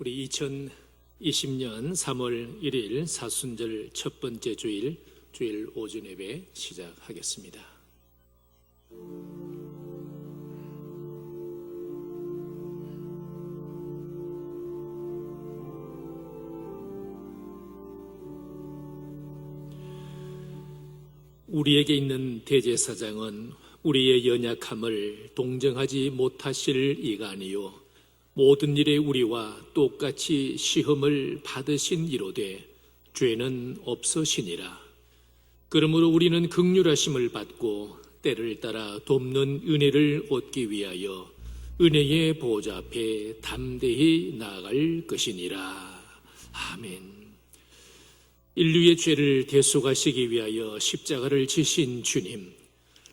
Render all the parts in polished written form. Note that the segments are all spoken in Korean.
우리 2020년 3월 1일 사순절 첫 번째 주일 오전 예배 시작하겠습니다. 우리에게 있는 대제사장은 우리의 연약함을 동정하지 못하실 이가 아니요 모든 일에 우리와 똑같이 시험을 받으신 이로되 죄는 없으시니라. 그러므로 우리는 긍휼하심을 받고 때를 따라 돕는 은혜를 얻기 위하여 은혜의 보좌 앞에 담대히 나아갈 것이니라. 아멘. 인류의 죄를 대속하시기 위하여 십자가를 지신 주님,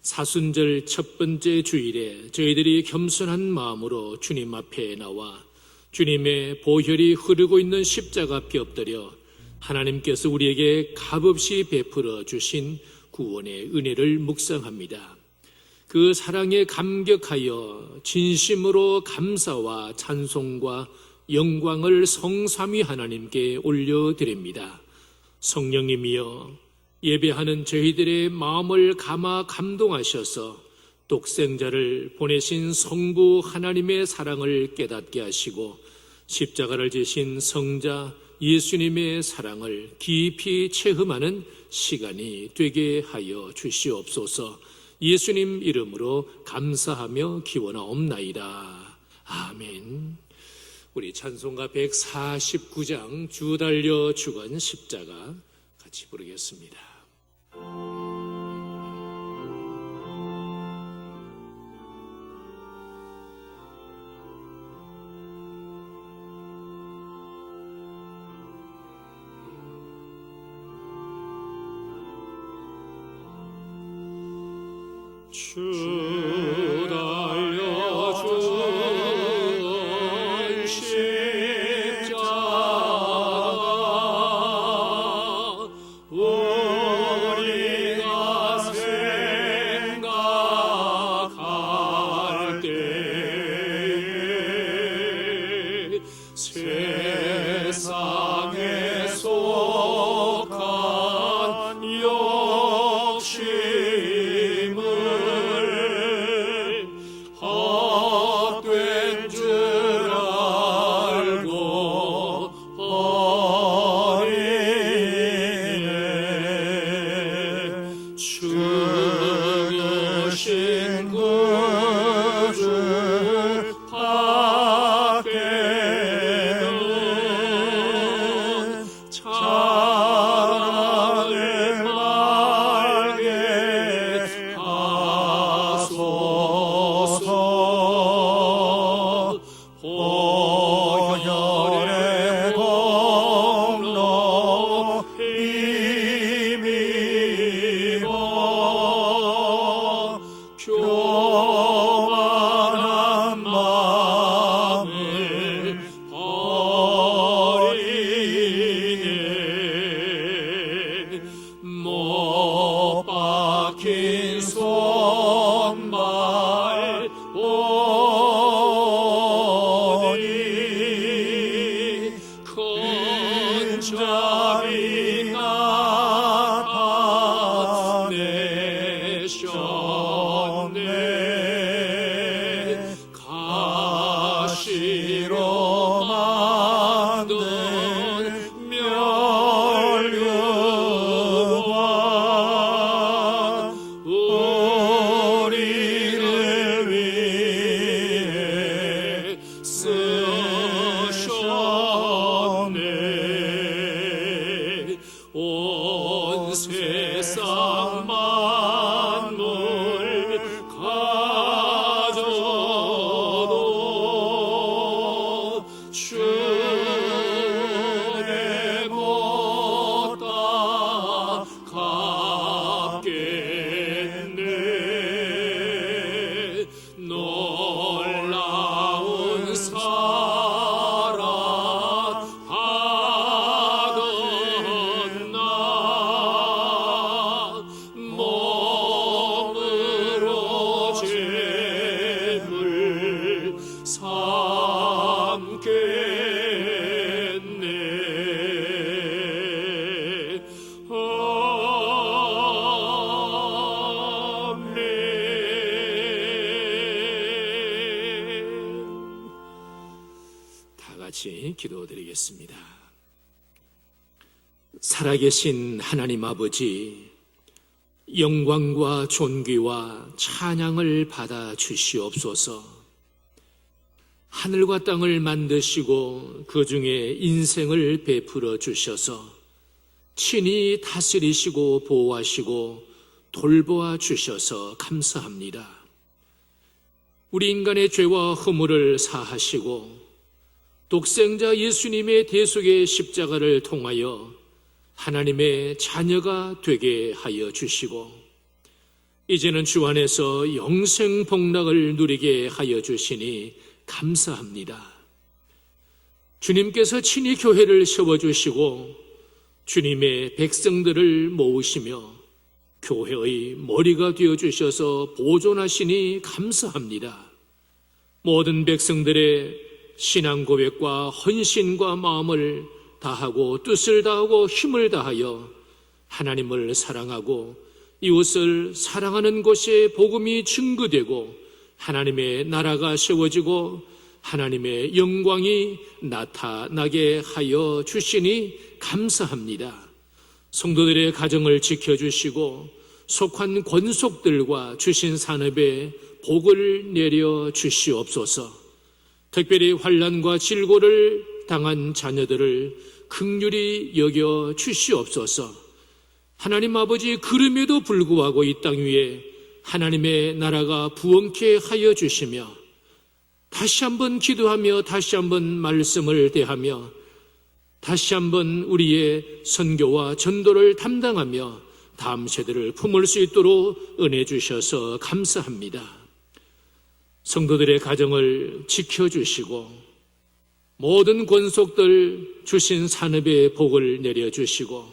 사순절 첫 번째 주일에 저희들이 겸손한 마음으로 주님 앞에 나와 주님의 보혈이 흐르고 있는 십자가 앞에 엎드려 하나님께서 우리에게 값없이 베풀어 주신 구원의 은혜를 묵상합니다. 그 사랑에 감격하여 진심으로 감사와 찬송과 영광을 성삼위 하나님께 올려드립니다. 성령님이여, 예배하는 저희들의 마음을 감아 감동하셔서 독생자를 보내신 성부 하나님의 사랑을 깨닫게 하시고 십자가를 지신 성자 예수님의 사랑을 깊이 체험하는 시간이 되게 하여 주시옵소서. 예수님 이름으로 감사하며 기원하옵나이다. 아멘. 우리 찬송가 149장 주 달려 죽은 십자가 같이 부르겠습니다. 주 달려 죽은 십자가 우리가 생각할 때 세상에 속한 욕심을 헛된 줄 알고 버리네. 죽으신 구주 밖에는 차라리 말게 하소서. 보혈의 공로 힘입어 교만한 마음을 버리네. 못 박힌 손발 보니 큰 자비 나타내셨네. 가시로 만든 멸류관 우리를 위해 쓰셨네. 온 세상 만물 가져도 주의 못다 갚겠네. 놀라운 사랑 받은 나 몸으로 죄물 사 다 같이 기도드리겠습니다. 살아계신 하나님 아버지, 영광과 존귀와 찬양을 받아 주시옵소서. 하늘과 땅을 만드시고 그 중에 인생을 베풀어 주셔서 친히 다스리시고 보호하시고 돌보아 주셔서 감사합니다. 우리 인간의 죄와 허물을 사하시고 독생자 예수님의 대속의 십자가를 통하여 하나님의 자녀가 되게 하여 주시고 이제는 주 안에서 영생 복락을 누리게 하여 주시니 감사합니다. 주님께서 친히 교회를 세워주시고 주님의 백성들을 모으시며 교회의 머리가 되어주셔서 보존하시니 감사합니다. 모든 백성들의 신앙 고백과 헌신과 마음을 다하고 뜻을 다하고 힘을 다하여 하나님을 사랑하고 이웃을 사랑하는 곳에 복음이 증거되고 하나님의 나라가 세워지고 하나님의 영광이 나타나게 하여 주시니 감사합니다. 성도들의 가정을 지켜주시고 속한 권속들과 주신 산업에 복을 내려 주시옵소서. 특별히 환난과 질고를 당한 자녀들을 긍휼히 여겨 주시옵소서. 하나님 아버지, 그럼에도 불구하고 이 땅 위에 하나님의 나라가 부흥케 하여 주시며 다시 한번 기도하며 다시 한번 말씀을 대하며 다시 한번 우리의 선교와 전도를 담당하며 다음 세대를 품을 수 있도록 은혜 주셔서 감사합니다. 성도들의 가정을 지켜주시고 모든 권속들 주신 산업에 복을 내려주시고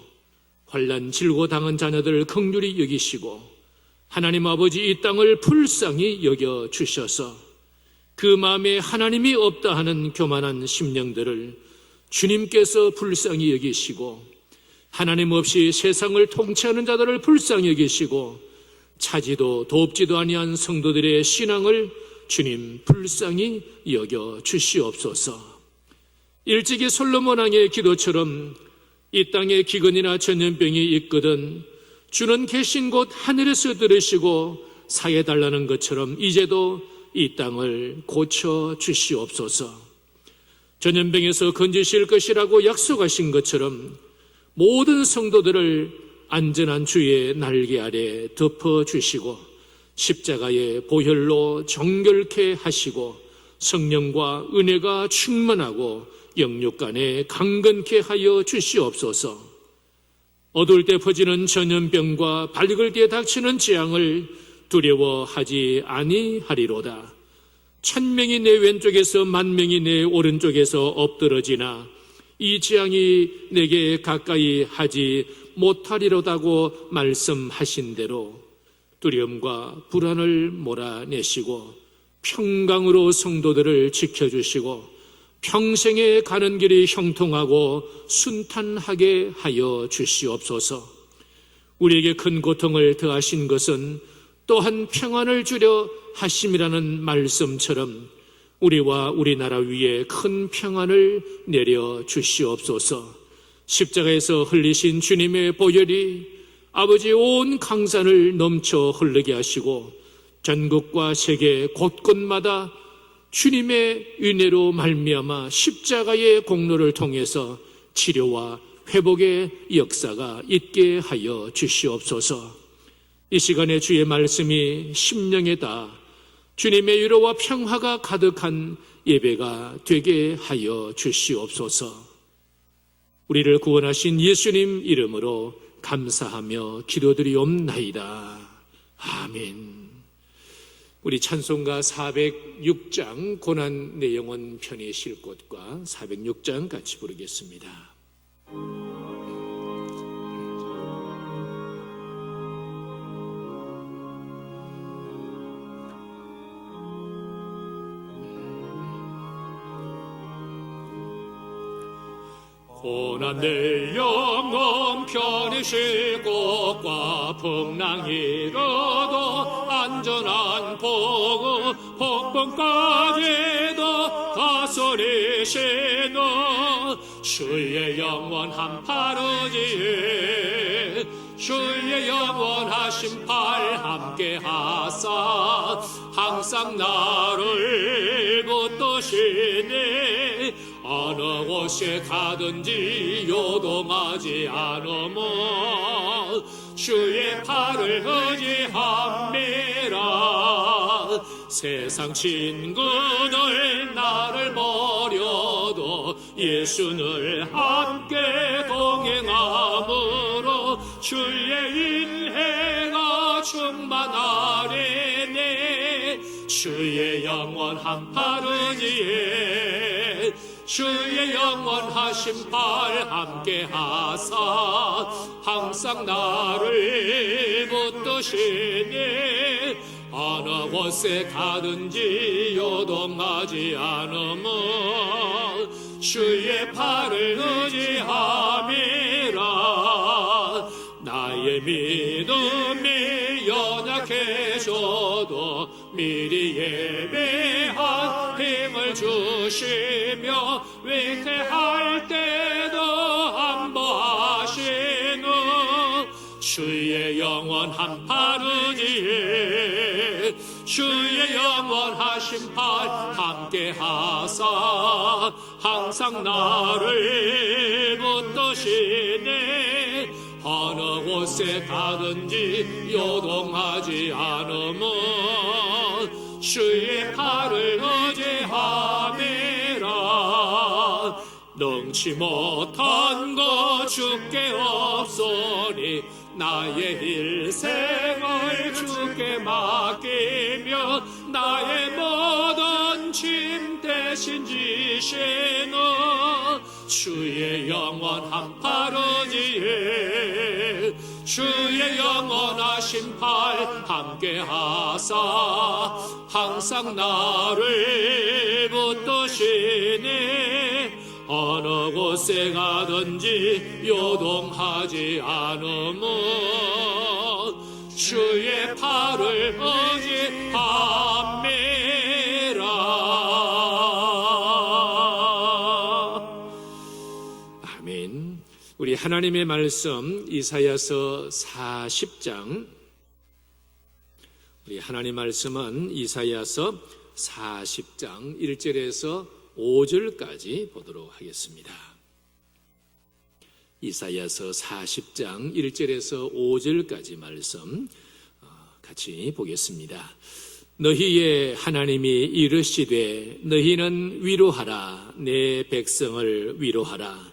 환난 질고 당한 자녀들 긍휼히 여기시고 하나님 아버지, 이 땅을 불쌍히 여겨주셔서 그 마음에 하나님이 없다 하는 교만한 심령들을 주님께서 불쌍히 여기시고 하나님 없이 세상을 통치하는 자들을 불쌍히 여기시고 차지도 돕지도 아니한 성도들의 신앙을 주님 불쌍히 여겨 주시옵소서. 일찍이 솔로몬 왕의 기도처럼 이 땅에 기근이나 전염병이 있거든 주는 계신 곳 하늘에서 들으시고 사해달라는 것처럼 이제도 이 땅을 고쳐 주시옵소서. 전염병에서 건지실 것이라고 약속하신 것처럼 모든 성도들을 안전한 주의 날개 아래 덮어주시고 십자가의 보혈로 정결케 하시고 성령과 은혜가 충만하고 영육간에 강건케 하여 주시옵소서. 어두울 때 퍼지는 전염병과 밝을 때 닥치는 재앙을 두려워하지 아니하리로다. 1000명이 내 왼쪽에서 10,000명이 내 오른쪽에서 엎드러지나 이 재앙이 내게 가까이 하지 못하리로다고 말씀하신 대로 두려움과 불안을 몰아내시고 평강으로 성도들을 지켜주시고 평생에 가는 길이 형통하고 순탄하게 하여 주시옵소서. 우리에게 큰 고통을 더하신 것은 또한 평안을 주려 하심이라는 말씀처럼 우리와 우리나라 위에 큰 평안을 내려 주시옵소서. 십자가에서 흘리신 주님의 보혈이 아버지 온 강산을 넘쳐 흐르게 하시고 전국과 세계 곳곳마다 주님의 은혜로 말미암아 십자가의 공로를 통해서 치료와 회복의 역사가 있게 하여 주시옵소서. 이 시간에 주의 말씀이 심령에 닿아 주님의 위로와 평화가 가득한 예배가 되게 하여 주시옵소서. 우리를 구원하신 예수님 이름으로 감사하며 기도드리옵나이다. 아멘. 우리 찬송가 406장 고난 내 영혼 편히 쉴 곳과 406장 같이 부르겠습니다. 고난 내 영혼 편히 쉴 곳과 풍랑이로도 안전한 보고 폭풍까지도 다스리시는 주의 영원한 파르지에 주의 영원하신 팔 함께 하사 항상 나를 붙드시네 어느 곳에 가든지 요동하지 않으며 주의 팔을 의지함이라 세상 친구들 나를 버려도 예수를 함께 동행함으로 주의 인해가 충만하리니 주의 영원한 파르지에 주의 영원하신 팔 함께 하사 항상 나를 붙드시니 어느 곳에 가든지 요동하지 않으며 주의 팔을 의지함이라 나의 믿음이 연약해져도 미리 예배한 힘을 주시며 위태할 때도 안보하시는 주의 영원한 파르지에 주의 영원하신 팔 함께 하사 항상 나를 붙드시네 어느 곳에 가든지 요동하지 않으며 주의 팔을 의지함이라 능치 못한 것 주께 없으니 나의 일생을 주께 맡기며 나의 모든 짐 대신 지시는 주의 영원한 파르지에 주의 영원하신 팔 함께 하사 항상 나를 붙드시니 어느 곳에 가든지 요동하지 않으며 주의 팔을 의지함이라. 아멘. 우리 하나님의 말씀 이사야서 40장, 우리 하나님 말씀은 이사야서 40장 1절에서 5절까지 보도록 하겠습니다. 이사야서 40장 1절에서 5절까지 말씀 같이 보겠습니다. 너희의 하나님이 이르시되 너희는 위로하라 내 백성을 위로하라.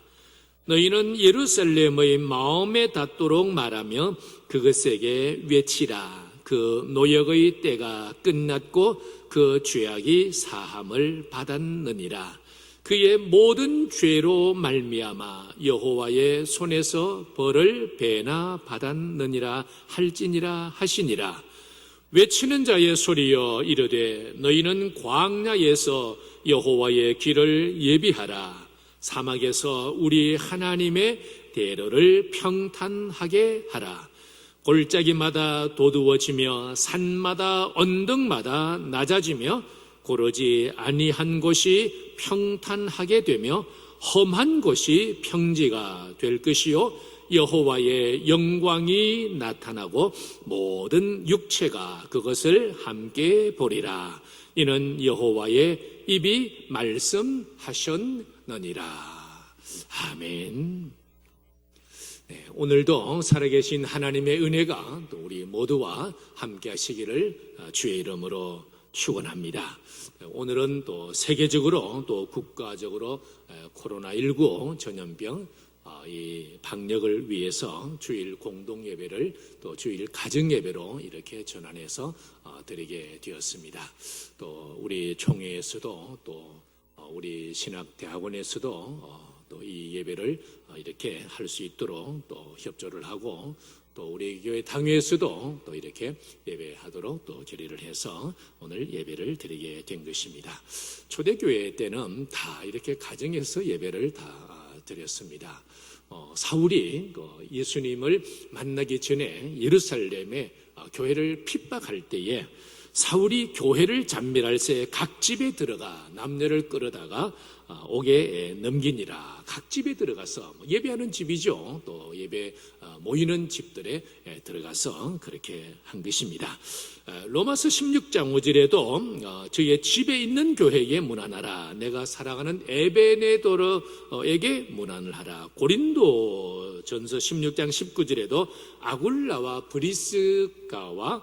너희는 예루살렘의 마음에 닿도록 말하며 그것에게 외치라. 그 노역의 때가 끝났고 그 죄악이 사함을 받았느니라. 그의 모든 죄로 말미암아 여호와의 손에서 벌을 배나 받았느니라 할지니라 하시니라. 외치는 자의 소리여 이르되 너희는 광야에서 여호와의 길을 예비하라. 사막에서 우리 하나님의 대로를 평탄하게 하라. 골짜기마다 도두어지며 산마다 언덕마다 낮아지며 고르지 아니한 곳이 평탄하게 되며 험한 곳이 평지가 될 것이요 여호와의 영광이 나타나고 모든 육체가 그것을 함께 보리라. 이는 여호와의 입이 말씀하셨느니라. 아멘. 네, 오늘도 살아계신 하나님의 은혜가 또 우리 모두와 함께 하시기를 주의 이름으로 축원합니다. 오늘은 또 세계적으로 또 국가적으로 코로나19 전염병 이 방역을 위해서 주일 공동 예배를 또 주일 가정 예배로 이렇게 전환해서 드리게 되었습니다. 또 우리 총회에서도 또 우리 신학대학원에서도 또 이 예배를 이렇게 할 수 있도록 또 협조를 하고 또 우리 교회 당회에서도 또 이렇게 예배하도록 또 결의를 해서 오늘 예배를 드리게 된 것입니다. 초대교회 때는 다 이렇게 가정에서 예배를 다 드렸습니다. 사울이 예수님을 만나기 전에 예루살렘에 교회를 핍박할 때에 사울이 교회를 잔멸할 새 각 집에 들어가 남녀를 끌어다가 옥에 넘기니라. 각 집에 들어가서 예배하는 집이죠. 또 예배 모이는 집들에 들어가서 그렇게 한 것입니다. 로마서 16장 5절에도 저의 집에 있는 교회에 문안하라. 내가 사랑하는 에베네도르에게 문안을 하라. 고린도 전서 16장 19절에도 아굴라와 브리스가와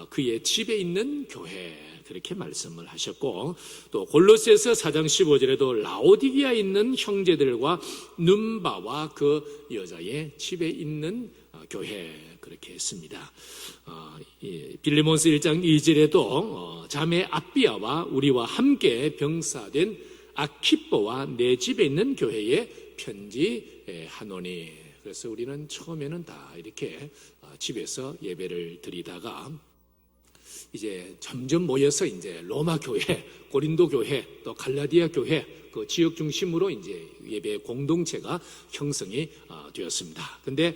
그의 집에 있는 교회 그렇게 말씀을 하셨고, 또 골로새서 4장 15절에도 라오디게아에 있는 형제들과 눈바와 그 여자의 집에 있는 교회 그렇게 했습니다. 빌레몬서 1장 2절에도 자매 아비아와 우리와 함께 병사된 아키뽀와 내 집에 있는 교회에 편지하노니. 그래서 우리는 처음에는 다 이렇게 집에서 예배를 드리다가 이제 점점 모여서 이제 로마 교회, 고린도 교회, 또 갈라디아 교회 그 지역 중심으로 이제 예배 공동체가 형성이 되었습니다. 근데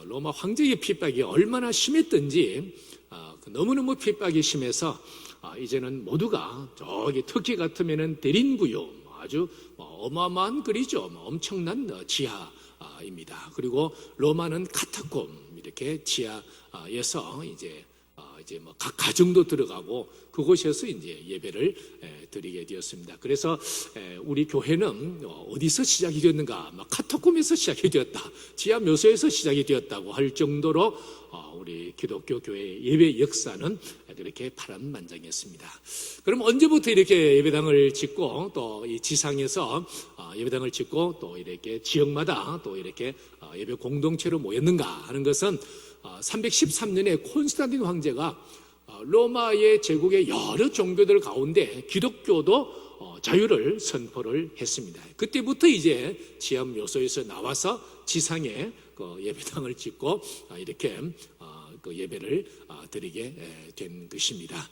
로마 황제의 핍박이 얼마나 심했던지 너무너무 핍박이 심해서 이제는 모두가 저기 터키 같으면은 대린구요 아주 어마어마한 거리죠. 엄청난 지하입니다. 그리고 로마는 카타콤 이렇게 지하에서 이제 각 가정도 들어가고 그곳에서 이제 예배를 드리게 되었습니다. 그래서 우리 교회는 어디서 시작이 되었는가? 카타콤에서 시작이 되었다. 지하 묘소에서 시작이 되었다고 할 정도로 우리 기독교 교회의 예배 역사는 그렇게 파란만장했습니다. 그럼 언제부터 이렇게 예배당을 짓고 또 이 지상에서 예배당을 짓고 또 이렇게 지역마다 또 이렇게 예배 공동체로 모였는가 하는 것은 313년에 콘스탄틴 황제가 로마의 제국의 여러 종교들 가운데 기독교도 자유를 선포를 했습니다. 그때부터 이제 지하 묘소에서 나와서 지상에 예배당을 짓고 이렇게 예배를 드리게 된 것입니다.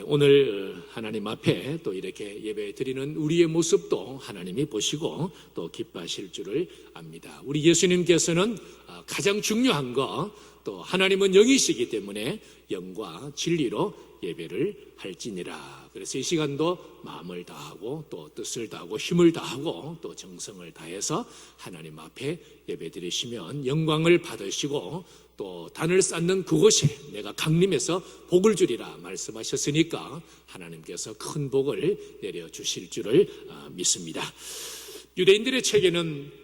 오늘 하나님 앞에 또 이렇게 예배 드리는 우리의 모습도 하나님이 보시고 또 기뻐하실 줄을 압니다. 우리 예수님께서는 가장 중요한 거 또 하나님은 영이시기 때문에 영과 진리로 예배를 할지니라. 그래서 이 시간도 마음을 다하고 또 뜻을 다하고 힘을 다하고 또 정성을 다해서 하나님 앞에 예배 드리시면 영광을 받으시고 또 단을 쌓는 그곳에 내가 강림해서 복을 주리라 말씀하셨으니까 하나님께서 큰 복을 내려주실 줄을 믿습니다. 유대인들의 책에는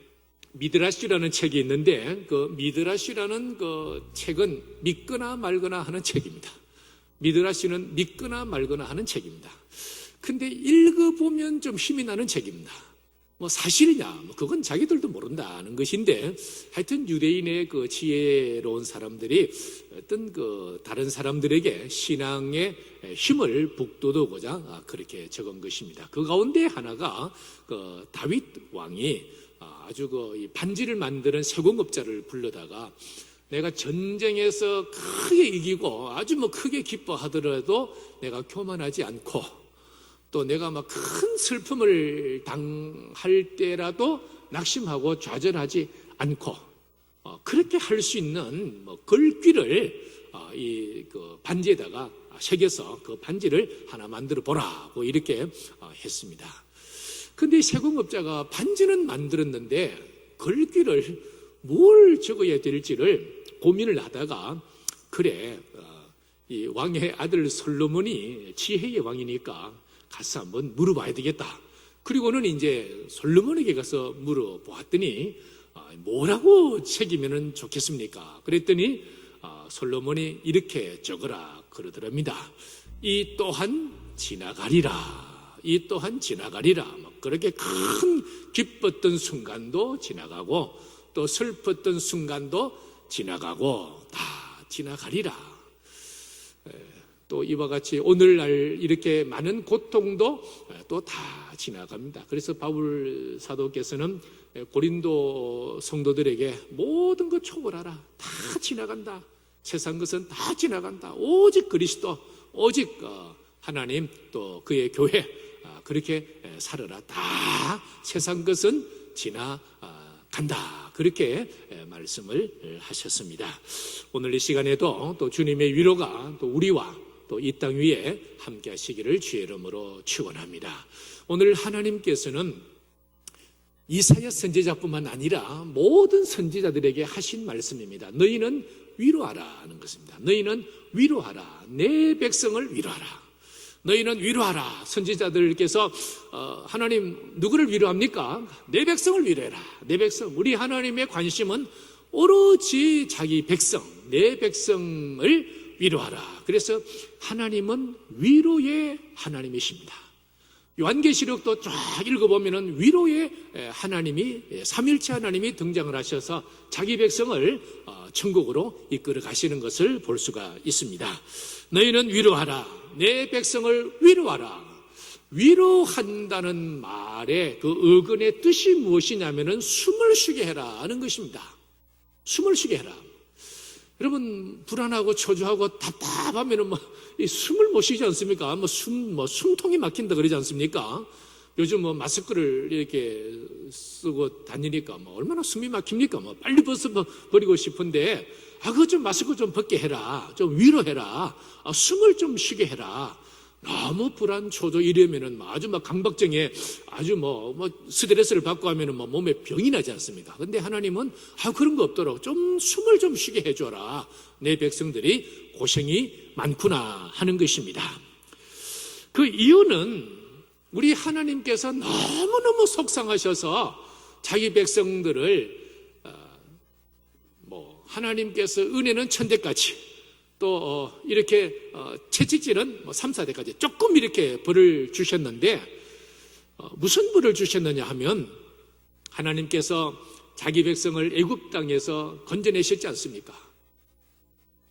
미드라시라는 책이 있는데 그 미드라시라는 그 책은 믿거나 말거나 하는 책입니다. 미드라시는 믿거나 말거나 하는 책입니다. 근데 읽어보면 좀 힘이 나는 책입니다. 사실이냐? 그건 자기들도 모른다는 것인데 하여튼 유대인의 그 지혜로운 사람들이 어떤 그 다른 사람들에게 신앙의 힘을 북돋우고자 그렇게 적은 것입니다. 그 가운데 하나가 그 다윗 왕이 아주 이 반지를 만드는 세공업자를 불러다가 내가 전쟁에서 크게 이기고 아주 크게 기뻐하더라도 내가 교만하지 않고 또 내가 큰 슬픔을 당할 때라도 낙심하고 좌절하지 않고 그렇게 할 수 있는 글귀를 이 반지에다가 새겨서 그 반지를 하나 만들어 보라고 이렇게 했습니다. 근데 세공업자가 반지는 만들었는데 글귀를 뭘 적어야 될지를 고민을 하다가 그래 이 왕의 아들 솔로몬이 지혜의 왕이니까 가서 한번 물어봐야 되겠다. 그리고는 이제 솔로몬에게 가서 물어보았더니 뭐라고 새기면 좋겠습니까? 그랬더니 솔로몬이 이렇게 적으라 그러더랍니다. 이 또한 지나가리라. 이 또한 지나가리라. 그렇게 큰 기뻤던 순간도 지나가고 또 슬펐던 순간도 지나가고 다 지나가리라. 또 이와 같이 오늘날 이렇게 많은 고통도 또 다 지나갑니다. 그래서 바울 사도께서는 고린도 성도들에게 모든 것 초월하라. 다 지나간다. 세상 것은 다 지나간다. 오직 그리스도, 오직 하나님 또 그의 교회 그렇게 살아라. 다 세상 것은 지나간다. 간다. 그렇게 말씀을 하셨습니다. 오늘 이 시간에도 또 주님의 위로가 또 우리와 또 이 땅 위에 함께 하시기를 주의 이름으로 축원합니다. 오늘 하나님께서는 이사야 선지자뿐만 아니라 모든 선지자들에게 하신 말씀입니다. 너희는 위로하라는 것입니다. 너희는 위로하라. 내 백성을 위로하라. 너희는 위로하라. 선지자들께서 하나님 누구를 위로합니까? 내 백성을 위로해라. 내 백성. 우리 하나님의 관심은 오로지 자기 백성, 내 백성을 위로하라. 그래서 하나님은 위로의 하나님이십니다. 요한계시록도 쫙 읽어보면 위로의 하나님이, 삼일체 하나님이 등장을 하셔서 자기 백성을 천국으로 이끌어 가시는 것을 볼 수가 있습니다. 너희는 위로하라. 내 백성을 위로하라. 위로한다는 말의 그 어근의 뜻이 무엇이냐면은 숨을 쉬게 해라 하는 것입니다. 숨을 쉬게 해라. 여러분 불안하고 초조하고 답답하면은 이 숨을 못 쉬지 않습니까? 숨통이 막힌다 그러지 않습니까? 요즘 마스크를 이렇게 쓰고 다니니까 얼마나 숨이 막힙니까? 빨리 벗어버리고 싶은데 그거 좀 마스크 좀 벗게 해라. 좀 위로해라. 숨을 좀 쉬게 해라. 너무 불안, 초조 이러면은 아주 강박증에 아주 스트레스를 받고 하면은 몸에 병이 나지 않습니까? 근데 하나님은 그런 거 없도록 좀 숨을 좀 쉬게 해줘라. 내 백성들이 고생이 많구나 하는 것입니다. 그 이유는 우리 하나님께서 너무너무 속상하셔서 자기 백성들을 하나님께서 은혜는 천대까지 또 이렇게 채찍질은 3, 4대까지 조금 이렇게 벌을 주셨는데 무슨 벌을 주셨느냐 하면 하나님께서 자기 백성을 애굽 땅에서 건져내셨지 않습니까?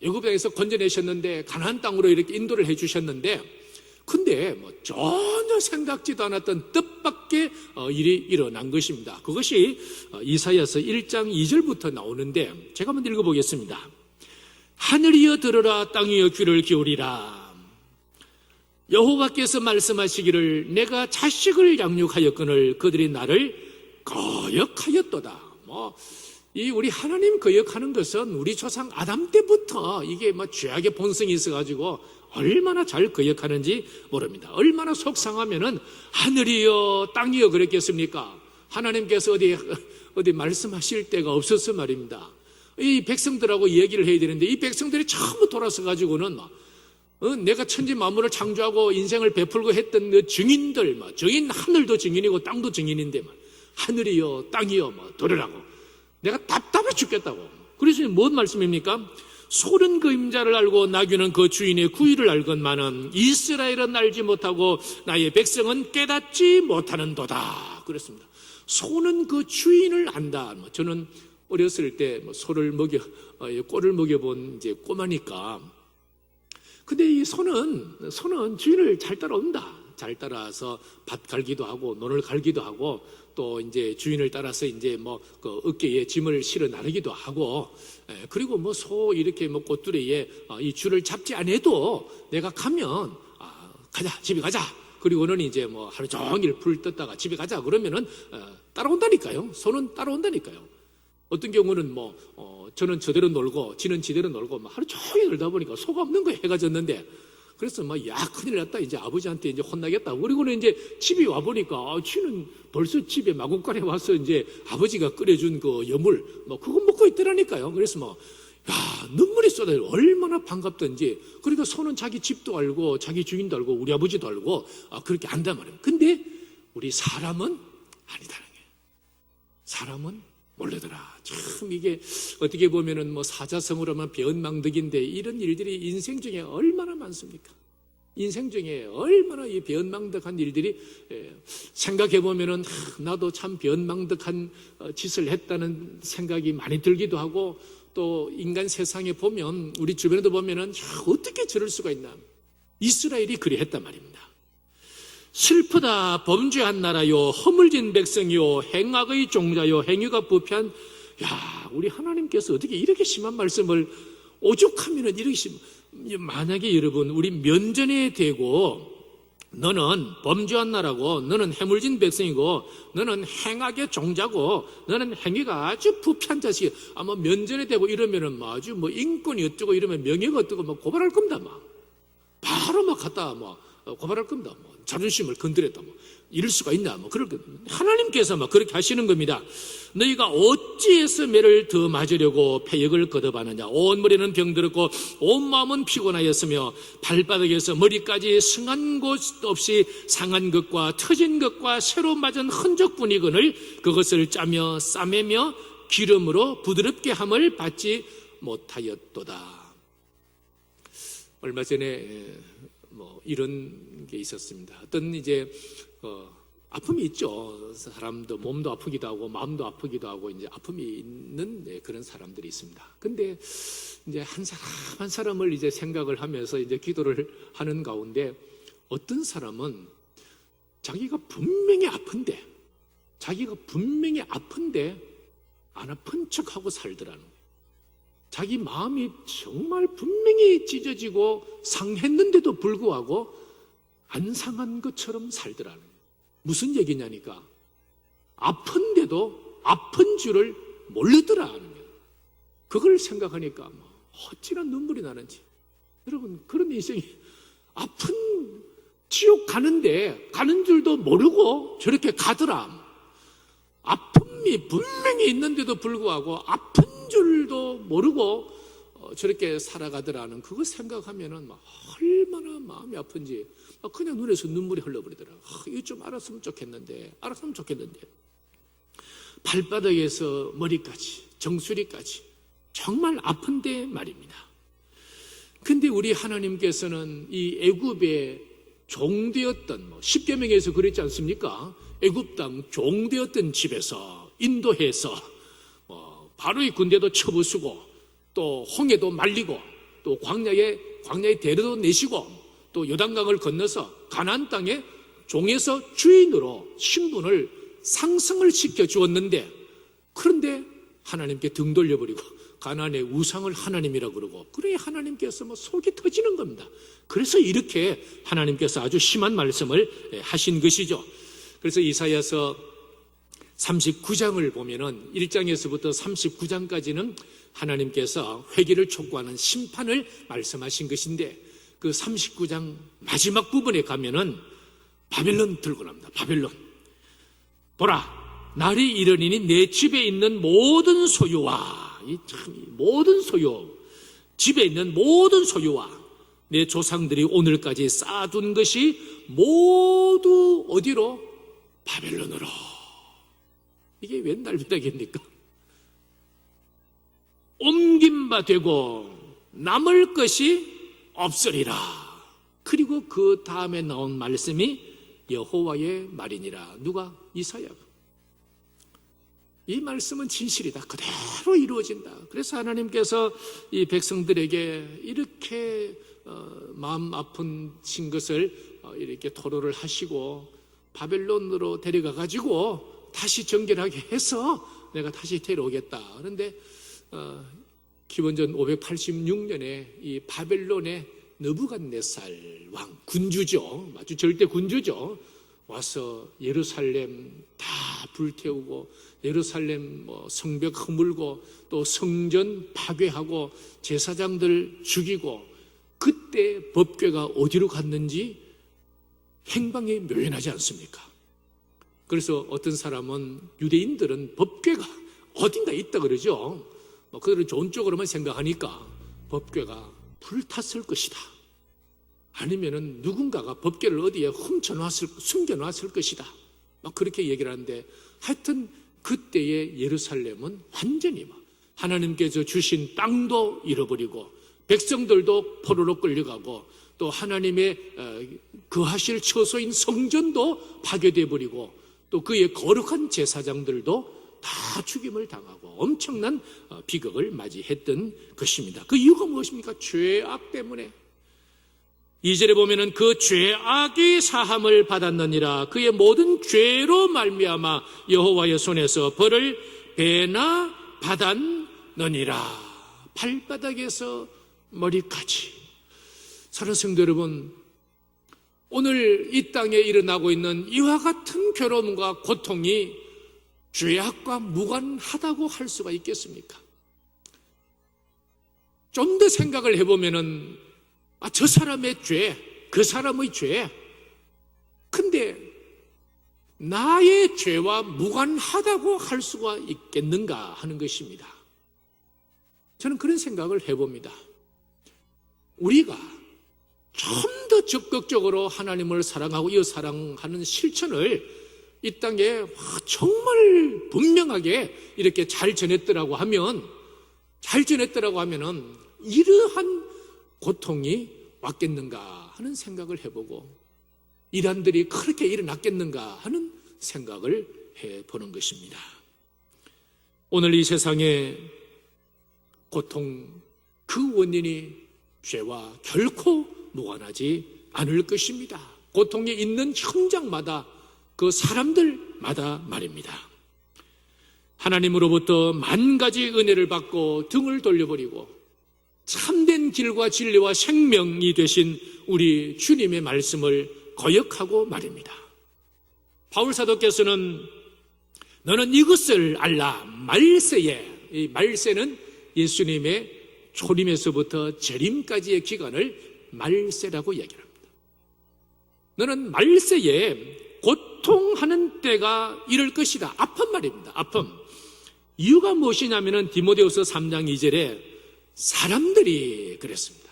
애굽 땅에서 건져내셨는데 가나안 땅으로 이렇게 인도를 해주셨는데 근데 전혀 생각지도 않았던 뜻밖의 일이 일어난 것입니다. 그것이 이사야서 1장 2절부터 나오는데 제가 한번 읽어보겠습니다. 하늘이여 들으라, 땅이여 귀를 기울이라. 여호와께서 말씀하시기를 내가 자식을 양육하였거늘 그들이 나를 거역하였도다. 이 우리 하나님 거역하는 것은 우리 조상 아담 때부터 이게 죄악의 본성이 있어가지고 얼마나 잘 거역하는지 모릅니다. 얼마나 속상하면은 하늘이여 땅이여 그랬겠습니까? 하나님께서 어디 말씀하실 때가 없었어 말입니다. 이 백성들하고 얘기를 해야 되는데 이 백성들이 전부 돌아서 가지고는 내가 천지 만물을 창조하고 인생을 베풀고 했던 그 증인들, 증인 하늘도 증인이고 땅도 증인인데 하늘이여 땅이여 들으라고. 내가 답답해 죽겠다고. 그래서 뭔 말씀입니까? 소는 그 임자를 알고 나귀는 그 주인의 구의를 알건만은 이스라엘은 알지 못하고 나의 백성은 깨닫지 못하는도다. 그렇습니다. 소는 그 주인을 안다. 저는 어렸을 때 소를 꼴을 먹여본 이제 꼬마니까. 근데 이 소는 주인을 잘 따라온다. 잘 따라서 밭 갈기도 하고 논을 갈기도 하고 또 이제 주인을 따라서 이제 그 어깨에 짐을 실어 나르기도 하고 그리고 소 이렇게 꽃두레에 이 줄을 잡지 않아도 내가 가면 가자 집에 가자 그리고는 이제 하루 종일 풀 떴다가 집에 가자 그러면은 따라온다니까요. 소는 따라온다니까요. 어떤 경우는 저는 저대로 놀고 지는 지대로 놀고 하루 종일 놀다 보니까 소가 없는 거에 해가 졌는데 그래서 큰일 났다 이제 아버지한테 이제 혼나겠다. 그리고는 이제 집에 와 보니까 지는 벌써 집에 마구간에 와서 이제 아버지가 끓여준 그 여물 그거 먹고 있더라니까요. 그래서 눈물이 쏟아요. 얼마나 반갑던지. 그러니까 소는 자기 집도 알고 자기 주인도 알고 우리 아버지도 알고 그렇게 안단 말이에요. 근데 우리 사람은 아니다는 거예요. 사람은 몰라더라. 참 이게 어떻게 보면은 사자성어로 하면 배은망덕인데 이런 일들이 인생 중에 얼마나 많습니까? 인생 중에 얼마나 이 배은망덕한 일들이 생각해 보면은 나도 참 배은망덕한 짓을 했다는 생각이 많이 들기도 하고 또 인간 세상에 보면 우리 주변에도 보면은 어떻게 저럴 수가 있나? 이스라엘이 그리했단 말입니다. 슬프다 범죄한 나라요 허물진 백성이요 행악의 종자요 행위가 부패한 우리 하나님께서 어떻게 이렇게 심한 말씀을 오죽하면은 이렇게 만약에 여러분 우리 면전에 대고 너는 범죄한 나라고, 너는 해물진 백성이고, 너는 행악의 종자고, 너는 행위가 아주 부패한 자식이, 아마 면전에 대고 이러면은 아주 뭐 인권이 어쩌고 이러면 명예가 어쩌고 막 고발할 겁니다. 막 바로 막 갖다 막 고발할 겁니다. 뭐 자존심을 건드렸다. 뭐 이럴 수가 있나? 뭐 그럴 거. 하나님께서 막 그렇게 하시는 겁니다. 너희가 어찌해서 매를 더 맞으려고 패역을 거듭하느냐? 온 머리는 병들었고 온 마음은 피곤하였으며 발바닥에서 머리까지 성한 곳 없이 상한 것과 터진 것과 새로 맞은 흔적뿐이거늘 그것을 짜며 싸매며 기름으로 부드럽게 함을 받지 못하였도다. 얼마 전에 뭐 이런 게 있었습니다. 어떤 이제 아픔이 있죠. 사람도 몸도 아프기도 하고 마음도 아프기도 하고 이제 아픔이 있는 그런 사람들이 있습니다. 근데 이제 한 사람 한 사람을 이제 생각을 하면서 이제 기도를 하는 가운데 어떤 사람은 자기가 분명히 아픈데 안 아픈 척하고 살더라는 거예요. 자기 마음이 정말 분명히 찢어지고 상했는데도 불구하고 안 상한 것처럼 살더라는 거예요. 무슨 얘기냐니까 아픈데도 아픈 줄을 모르더라는 거예요. 그걸 생각하니까 어찌나 눈물이 나는지. 여러분, 그런 인생이 아픈 지옥 가는데 가는 줄도 모르고 저렇게 가더라. 아픔이 분명히 있는데도 불구하고 아픈 줄도 모르고 저렇게 살아가더라는 그거 생각하면은 얼마나 마음이 아픈지 그냥 눈에서 눈물이 흘러버리더라. 이거 좀 알았으면 좋겠는데 발바닥에서 머리까지 정수리까지 정말 아픈데 말입니다. 근데 우리 하나님께서는 이 애굽의 종되었던 십계명에서 그랬지 않습니까? 애굽 땅 종되었던 집에서 인도해서 바로의 군대도 쳐부수고 또 홍해도 말리고 또 광야에 대로도 내시고 또 요단강을 건너서 가나안 땅에 종에서 주인으로 신분을 상승을 시켜 주었는데 그런데 하나님께 등 돌려버리고 가나안의 우상을 하나님이라고 그러고 그래 하나님께서 속이 터지는 겁니다. 그래서 이렇게 하나님께서 아주 심한 말씀을 하신 것이죠. 그래서 이사야서 39장을 보면은 1장에서부터 39장까지는 하나님께서 회개를 촉구하는 심판을 말씀하신 것인데 그 39장 마지막 부분에 가면은 바벨론 들고 납니다. 바벨론. 보라, 날이 이르리니 내 집에 있는 모든 소유와 모든 소유, 집에 있는 모든 소유와 내 조상들이 오늘까지 쌓아둔 것이 모두 어디로? 바벨론으로. 이게 웬 날벼락입니까? 옮긴 바 되고 남을 것이 없으리라. 그리고 그 다음에 나온 말씀이 여호와의 말이니라. 누가? 이사야가. 이 말씀은 진실이다. 그대로 이루어진다. 그래서 하나님께서 이 백성들에게 이렇게 마음 아픈 것을 이렇게 토로를 하시고 바벨론으로 데려가 가지고 다시 정결하게 해서 내가 다시 데려오겠다. 그런데 기원전 586년에 이 바벨론의 느부갓네살 왕, 군주죠. 아주 절대 군주죠. 와서 예루살렘 다 불태우고 예루살렘 성벽 허물고 또 성전 파괴하고 제사장들 죽이고 그때 법궤가 어디로 갔는지 행방이 묘연하지 않습니까? 그래서 어떤 사람은 유대인들은 법궤가 어딘가 있다 그러죠. 그들은 좋은 쪽으로만 생각하니까 법궤가 불탔을 것이다. 아니면은 누군가가 법궤를 어디에 숨겨놨을 것이다. 그렇게 얘기를 하는데 하여튼 그때의 예루살렘은 완전히 하나님께서 주신 땅도 잃어버리고 백성들도 포로로 끌려가고 또 하나님의 거하실 처소인 성전도 파괴되어 버리고 또 그의 거룩한 제사장들도 다 죽임을 당하고 엄청난 비극을 맞이했던 것입니다. 그 이유가 무엇입니까? 죄악 때문에. 2절에 보면은 그 죄악이 사함을 받았느니라. 그의 모든 죄로 말미암아 여호와의 손에서 벌을 배나 받았느니라. 발바닥에서 머리까지. 사랑하는 성도 여러분, 오늘 이 땅에 일어나고 있는 이와 같은 괴로움과 고통이 죄악과 무관하다고 할 수가 있겠습니까? 좀 더 생각을 해보면은 저 사람의 죄, 그 사람의 죄, 근데 나의 죄와 무관하다고 할 수가 있겠는가 하는 것입니다. 저는 그런 생각을 해봅니다. 우리가 좀 더 적극적으로 하나님을 사랑하고 이어 사랑하는 실천을 이 땅에 정말 분명하게 이렇게 잘 전했더라고 하면은 이러한 고통이 왔겠는가 하는 생각을 해보고 이란들이 그렇게 일어났겠는가 하는 생각을 해보는 것입니다. 오늘 이 세상에 고통 그 원인이 죄와 결코 무관하지 않을 것입니다. 고통이 있는 현장마다 그 사람들마다 말입니다. 하나님으로부터 만 가지 은혜를 받고 등을 돌려버리고 참된 길과 진리와 생명이 되신 우리 주님의 말씀을 거역하고 말입니다. 바울 사도께서는 너는 이것을 알라 말세에, 이 말세는 예수님의 초림에서부터 재림까지의 기간을 말세라고 얘기합니다. 너는 말세에 고통하는 때가 이럴 것이다. 아픈 말입니다. 아픔. 이유가 무엇이냐면은 디모데후서 3장 2절에 사람들이 그랬습니다.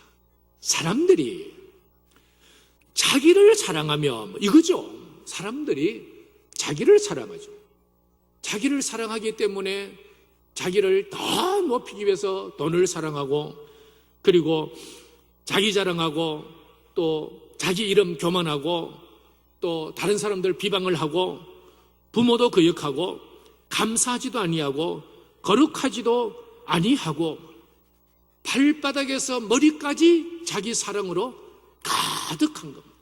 사람들이 자기를 사랑하며 이거죠. 사람들이 자기를 사랑하죠. 자기를 사랑하기 때문에 자기를 더 높이기 위해서 돈을 사랑하고 그리고 자기 자랑하고 또 자기 이름 교만하고 또 다른 사람들 비방을 하고 부모도 거역하고 감사하지도 아니하고 거룩하지도 아니하고 발바닥에서 머리까지 자기 사랑으로 가득한 겁니다.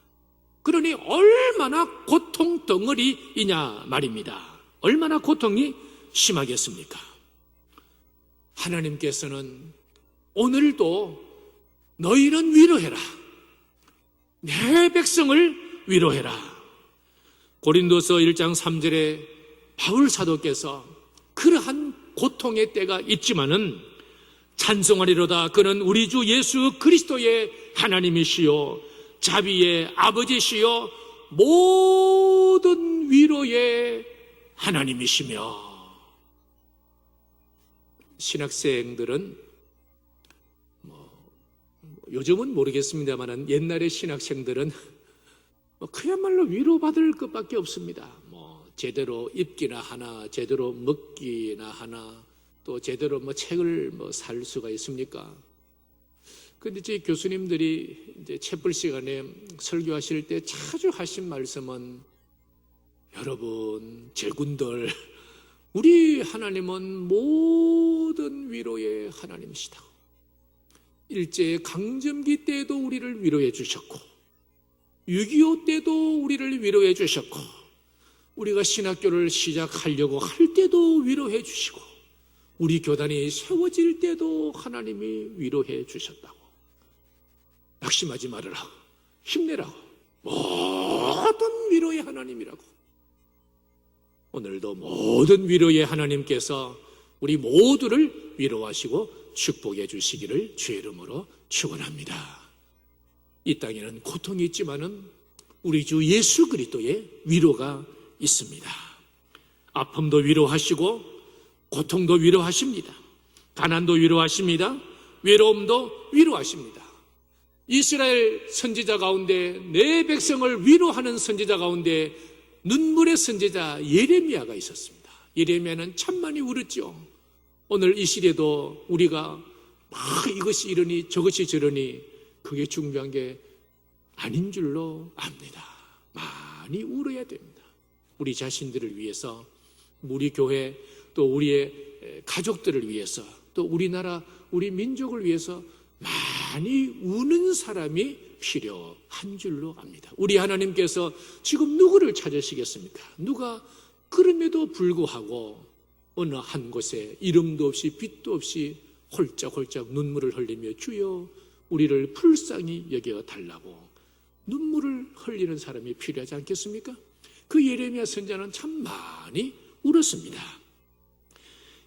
그러니 얼마나 고통 덩어리이냐 말입니다. 얼마나 고통이 심하겠습니까? 하나님께서는 오늘도 너희는 위로해라. 내 백성을 위로해라. 고린도서 1장 3절에 바울 사도께서 그러한 고통의 때가 있지만은 찬송하리로다. 그는 우리 주 예수 그리스도의 하나님이시요 자비의 아버지시요 모든 위로의 하나님이시며. 신학생들은 요즘은 모르겠습니다만 옛날의 신학생들은 그야말로 위로받을 것밖에 없습니다. 제대로 입기나 하나, 제대로 먹기나 하나, 또 제대로 책을 살 수가 있습니까? 근데 저희 교수님들이 이제 채플 시간에 설교하실 때 자주 하신 말씀은 여러분, 제군들, 우리 하나님은 모든 위로의 하나님이시다. 일제 강점기 때도 우리를 위로해 주셨고 6.25 때도 우리를 위로해 주셨고 우리가 신학교를 시작하려고 할 때도 위로해 주시고 우리 교단이 세워질 때도 하나님이 위로해 주셨다고. 낙심하지 말으라. 힘내라고. 모든 위로의 하나님이라고. 오늘도 모든 위로의 하나님께서 우리 모두를 위로하시고 축복해 주시기를 주의 이름으로 축원합니다. 이 땅에는 고통이 있지만은 우리 주 예수 그리스도의 위로가 있습니다. 아픔도 위로하시고 고통도 위로하십니다. 가난도 위로하십니다. 외로움도 위로하십니다. 이스라엘 선지자 가운데 내 백성을 위로하는 선지자 가운데 눈물의 선지자 예레미야가 있었습니다. 예레미야는 천만이 울었죠. 오늘 이 시대도 우리가 이것이 이러니 저것이 저러니 그게 중요한 게 아닌 줄로 압니다. 많이 울어야 됩니다. 우리 자신들을 위해서, 우리 교회, 또 우리의 가족들을 위해서, 또 우리나라, 우리 민족을 위해서 많이 우는 사람이 필요한 줄로 압니다. 우리 하나님께서 지금 누구를 찾으시겠습니까? 누가 그럼에도 불구하고 어느 한 곳에 이름도 없이 빛도 없이 홀짝홀짝 눈물을 흘리며 주여 우리를 불쌍히 여겨 달라고 눈물을 흘리는 사람이 필요하지 않겠습니까? 그 예레미야 선지자는 참 많이 울었습니다.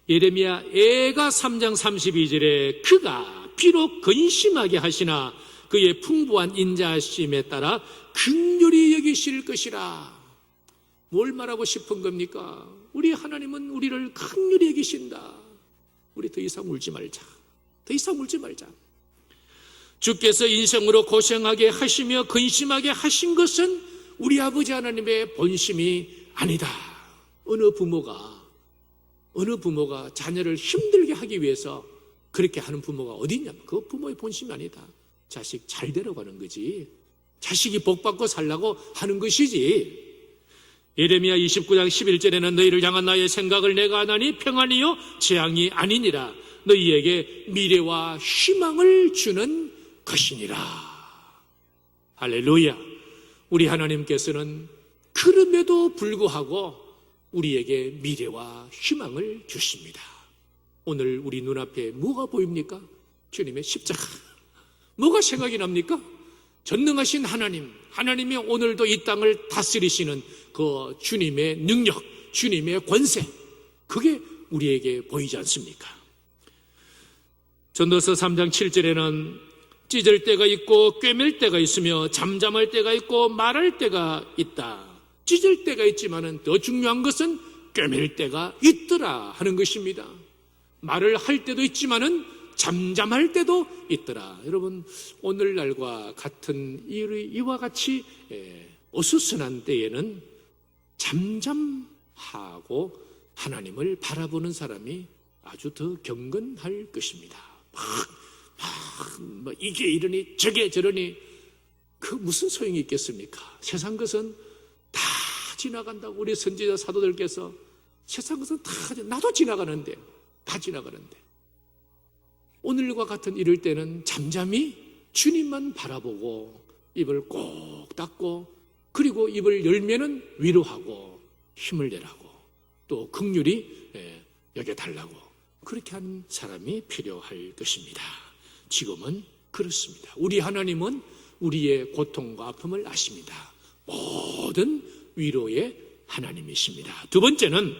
예레미야 애가 3장 32절에 그가 비록 근심하게 하시나 그의 풍부한 인자하심에 따라 긍휼히 여기실 것이라. 뭘 말하고 싶은 겁니까? 우리 하나님은 우리를 긍휼히 여기신다. 우리 더 이상 울지 말자. 더 이상 울지 말자. 주께서 인생으로 고생하게 하시며 근심하게 하신 것은 우리 아버지 하나님의 본심이 아니다. 어느 부모가 자녀를 힘들게 하기 위해서 그렇게 하는 부모가 어디 있냐면 그 부모의 본심이 아니다. 자식 잘 되려고 거지. 자식이 복받고 살라고 하는 것이지. 예레미야 29장 11절에는 너희를 향한 나의 생각을 내가 아나니 평안이요 재앙이 아니니라. 너희에게 미래와 희망을 주는 것이니라. 할렐루야. 우리 하나님께서는 그럼에도 불구하고 우리에게 미래와 희망을 주십니다. 오늘 우리 눈앞에 뭐가 보입니까? 주님의 십자가. 뭐가 생각이 납니까? 전능하신 하나님, 하나님이 오늘도 이 땅을 다스리시는 그 주님의 능력, 주님의 권세, 그게 우리에게 보이지 않습니까? 전도서 3장 7절에는 찢을 때가 있고 꿰맬 때가 있으며 잠잠할 때가 있고 말할 때가 있다. 찢을 때가 있지만은 더 중요한 것은 꿰맬 때가 있더라 하는 것입니다. 말을 할 때도 있지만은 잠잠할 때도 있더라. 여러분, 오늘날과 같은 이와 같이 어수선한 때에는 잠잠하고 하나님을 바라보는 사람이 아주 더 경건할 것입니다. 뭐 이게 이러니 저게 저러니 그 무슨 소용이 있겠습니까? 세상 것은 다 지나간다고 우리 선지자 사도들께서 세상 것은 다 나도 지나가는데 다 지나가는데 오늘과 같은 이럴 때는 잠잠히 주님만 바라보고 입을 꼭 닫고 그리고 입을 열면은 위로하고 힘을 내라고 또 긍휼히 여겨달라고 그렇게 하는 사람이 필요할 것입니다. 지금은 그렇습니다. 우리 하나님은 우리의 고통과 아픔을 아십니다. 모든 위로의 하나님이십니다. 두 번째는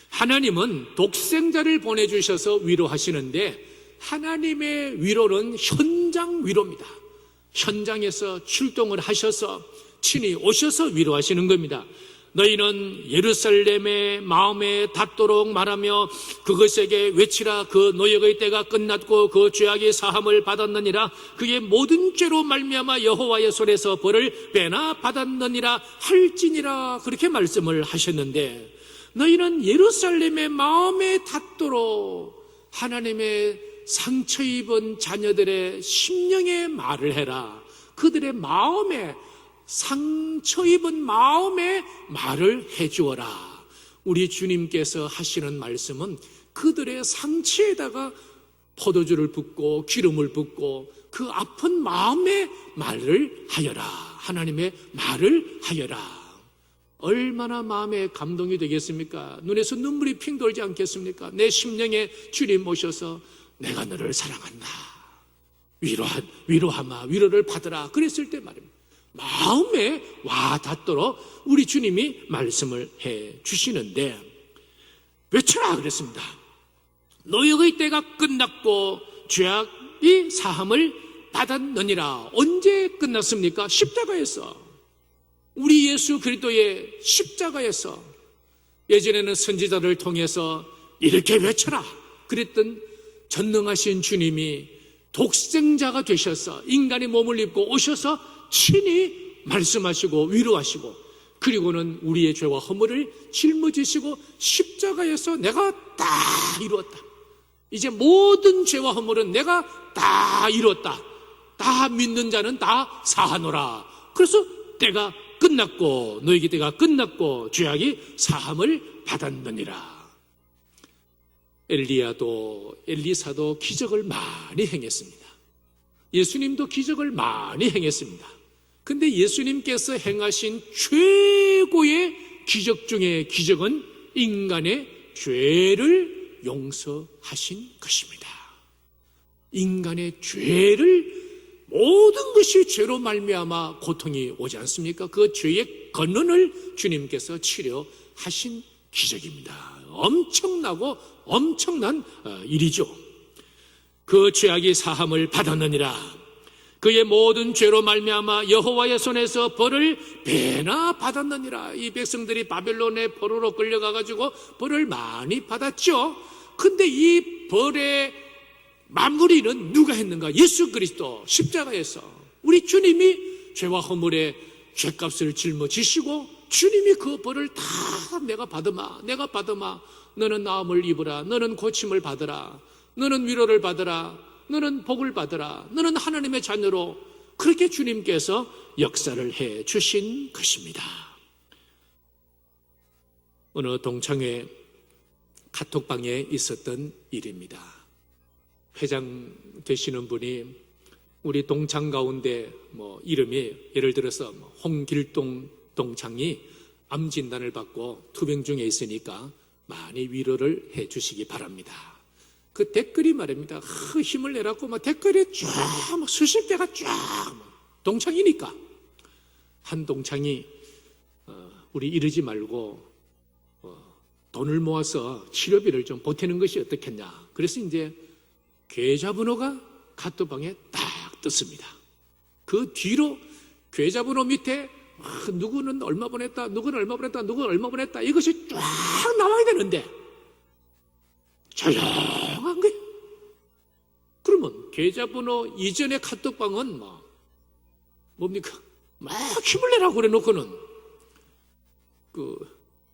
하나님은 독생자를 보내주셔서 위로하시는데 하나님의 위로는 현장 위로입니다. 현장에서 출동을 하셔서 친히 오셔서 위로하시는 겁니다. 너희는 예루살렘의 마음에 닿도록 말하며 그것에게 외치라. 그 노역의 때가 끝났고 그 죄악의 사함을 받았느니라. 그의 모든 죄로 말미암아 여호와의 손에서 벌을 빼나 받았느니라 할지니라. 그렇게 말씀을 하셨는데 너희는 예루살렘의 마음에 닿도록 하나님의 상처 입은 자녀들의 심령에 말을 해라. 그들의 마음에 상처 입은 마음에 말을 해주어라. 우리 주님께서 하시는 말씀은 그들의 상처에다가 포도주를 붓고 기름을 붓고 그 아픈 마음에 말을 하여라. 하나님의 말을 하여라. 얼마나 마음에 감동이 되겠습니까? 눈에서 눈물이 핑 돌지 않겠습니까? 내 심령에 주님 오셔서 내가 너를 사랑한다. 위로하마. 위로를 받으라. 그랬을 때 말입니다. 마음에 와 닿도록 우리 주님이 말씀을 해 주시는데 외쳐라 그랬습니다. 노역의 때가 끝났고 죄악이 사함을 받았느니라. 언제 끝났습니까? 십자가에서. 우리 예수 그리스도의 십자가에서. 예전에는 선지자를 통해서 이렇게 외쳐라 그랬던 전능하신 주님이 독생자가 되셔서 인간의 몸을 입고 오셔서 친히 말씀하시고 위로하시고 그리고는 우리의 죄와 허물을 짊어지시고 십자가에서 내가 다 이루었다. 이제 모든 죄와 허물은 내가 다 이루었다. 다 믿는 자는 다 사하노라. 그래서 때가 끝났고 너에게 때가 끝났고 죄악이 사함을 받았느니라. 엘리사도 기적을 많이 행했습니다. 예수님도 기적을 많이 행했습니다. 근데 예수님께서 행하신 최고의 기적 중에 기적은 인간의 죄를 용서하신 것입니다. 인간의 죄를 모든 것이 죄로 말미암아 고통이 오지 않습니까? 그 죄의 근원을 주님께서 치료하신 기적입니다. 엄청나고 엄청난 일이죠. 그 죄악이 사함을 받았느니라. 그의 모든 죄로 말미암아 여호와의 손에서 벌을 배나 받았느니라. 이 백성들이 바벨론의 포로로 끌려가가지고 벌을 많이 받았죠. 근데 이 벌의 마무리는 누가 했는가? 예수 그리스도 십자가에서 우리 주님이 죄와 허물의 죄값을 짊어지시고 주님이 그 벌을 다 내가 받으마, 내가 받으마. 너는 나음을 입으라, 너는 고침을 받으라, 너는 위로를 받으라, 너는 복을 받으라, 너는 하나님의 자녀로, 그렇게 주님께서 역사를 해 주신 것입니다. 어느 동창회 카톡방에 있었던 일입니다. 회장 되시는 분이 우리 동창 가운데 이름이 예를 들어서 홍길동 동창이 암 진단을 받고 투병 중에 있으니까 많이 위로를 해 주시기 바랍니다. 그 댓글이 말입니다. 힘을 내라고 댓글이 쫙 수십 개가 쫙 동창이니까 한 동창이 우리 이러지 말고 돈을 모아서 치료비를 좀 보태는 것이 어떻겠냐. 그래서 이제 계좌번호가 카톡방에 딱 떴습니다. 그 뒤로 계좌번호 밑에 누구는 얼마 보냈다, 누구는 얼마 보냈다, 누구는 얼마 보냈다, 이것이 쫙 나와야 되는데 조용한 거예요. 그러면 계좌번호 이전의 카톡방은 뭡니까? 막 힘을 내라고 그래 놓고는 그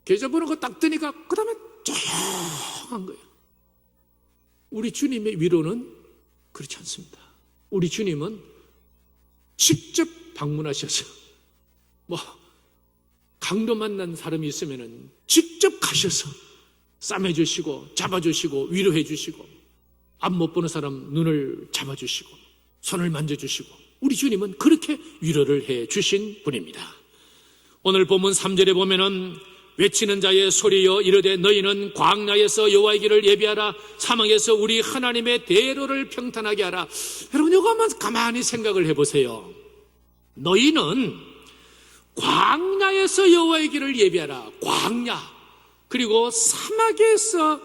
계좌번호가 딱 뜨니까 그 다음에 조용한 거예요. 우리 주님의 위로는 그렇지 않습니다. 우리 주님은 직접 방문하셔서 강도 만난 사람이 있으면은 직접 가셔서 싸매주시고 잡아주시고 위로해주시고 앞 못 보는 사람 눈을 잡아주시고 손을 만져주시고 우리 주님은 그렇게 위로를 해주신 분입니다. 오늘 본문 3절에 보면은 외치는 자의 소리여 이르되 너희는 광야에서 여호와의 길을 예비하라, 사막에서 우리 하나님의 대로를 평탄하게 하라. 여러분 이거 한번 가만히 생각을 해보세요. 너희는 광야에서 여호와의 길을 예비하라. 광야, 그리고 사막에서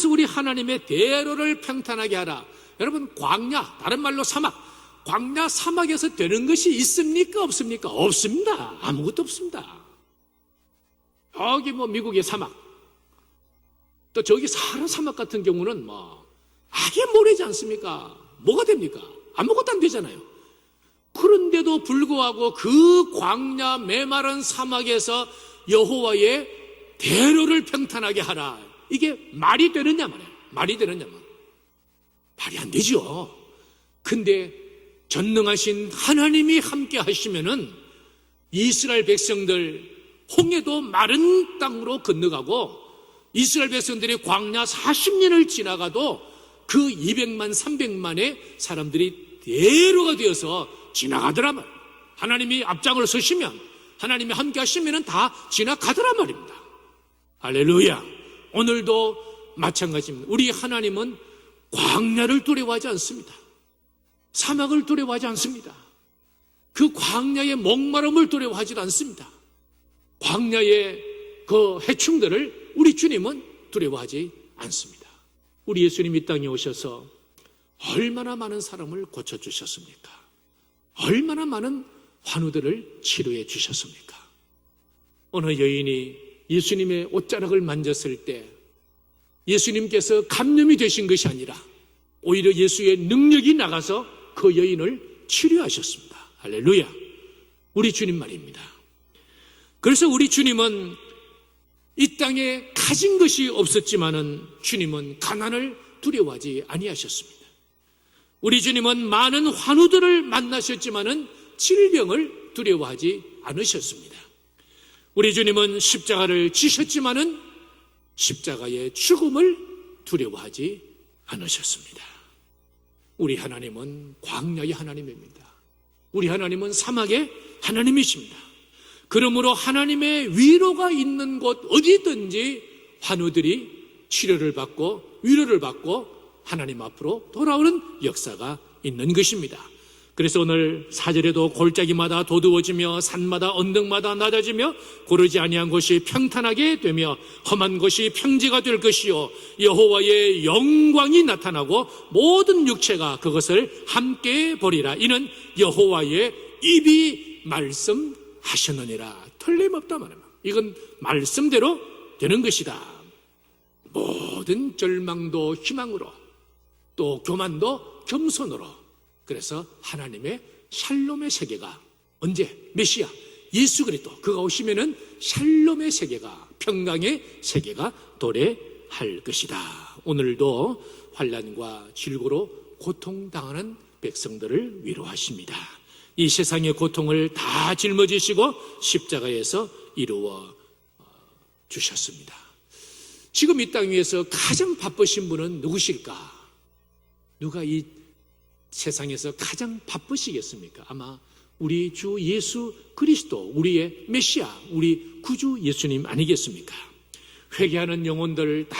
우리 하나님의 대로를 평탄하게 하라. 여러분 광야, 다른 말로 사막, 광야 사막에서 되는 것이 있습니까? 없습니까? 없습니다. 아무것도 없습니다. 여기 미국의 사막, 또 저기 사하라 사막 같은 경우는 아예 모래지 않습니까? 뭐가 됩니까? 아무것도 안 되잖아요. 그런데도 불구하고 그 광야 메마른 사막에서 여호와의 대로를 평탄하게 하라. 이게 말이 되느냐 말이에요. 말이 되느냐 말이에요. 말이 안 되죠. 근데 전능하신 하나님이 함께 하시면은 이스라엘 백성들 홍해도 마른 땅으로 건너가고 이스라엘 백성들이 광야 40년을 지나가도 그 200만 300만의 사람들이 대로가 되어서 지나가더란 말이에요. 하나님이 앞장을 서시면, 하나님이 함께 하시면 다 지나가더란 말입니다. 할렐루야. 오늘도 마찬가지입니다. 우리 하나님은 광야를 두려워하지 않습니다. 사막을 두려워하지 않습니다. 그 광야의 목마름을 두려워하지 않습니다. 광야의 그 해충들을 우리 주님은 두려워하지 않습니다. 우리 예수님 이 땅에 오셔서 얼마나 많은 사람을 고쳐주셨습니까? 얼마나 많은 환우들을 치료해 주셨습니까? 어느 여인이 예수님의 옷자락을 만졌을 때 예수님께서 감염이 되신 것이 아니라 오히려 예수의 능력이 나가서 그 여인을 치료하셨습니다. 할렐루야. 우리 주님 말입니다. 그래서 우리 주님은 이 땅에 가진 것이 없었지만은 주님은 가난을 두려워하지 아니하셨습니다. 우리 주님은 많은 환우들을 만나셨지만은 질병을 두려워하지 않으셨습니다. 우리 주님은 십자가를 지셨지만은 십자가의 죽음을 두려워하지 않으셨습니다. 우리 하나님은 광야의 하나님입니다. 우리 하나님은 사막의 하나님이십니다. 그러므로 하나님의 위로가 있는 곳 어디든지 환우들이 치료를 받고 위로를 받고 하나님 앞으로 돌아오는 역사가 있는 것입니다. 그래서 오늘 4절에도 골짜기마다 도두어지며 산마다 언덕마다 낮아지며 고르지 아니한 곳이 평탄하게 되며 험한 곳이 평지가 될 것이요 여호와의 영광이 나타나고 모든 육체가 그것을 함께 보리라. 이는 여호와의 입이 말씀하셨느니라. 틀림없다 말입니다. 이건 말씀대로 되는 것이다. 모든 절망도 희망으로, 또 교만도 겸손으로. 그래서 하나님의 샬롬의 세계가 언제? 메시아 예수 그리스도 그가 오시면은 샬롬의 세계가, 평강의 세계가 도래할 것이다. 오늘도 환난과 질고로 고통당하는 백성들을 위로하십니다. 이 세상의 고통을 다 짊어지시고 십자가에서 이루어 주셨습니다. 지금 이 땅 위에서 가장 바쁘신 분은 누구실까? 누가 이 세상에서 가장 바쁘시겠습니까? 아마 우리 주 예수 그리스도, 우리의 메시아, 우리 구주 예수님 아니겠습니까? 회개하는 영혼들을 다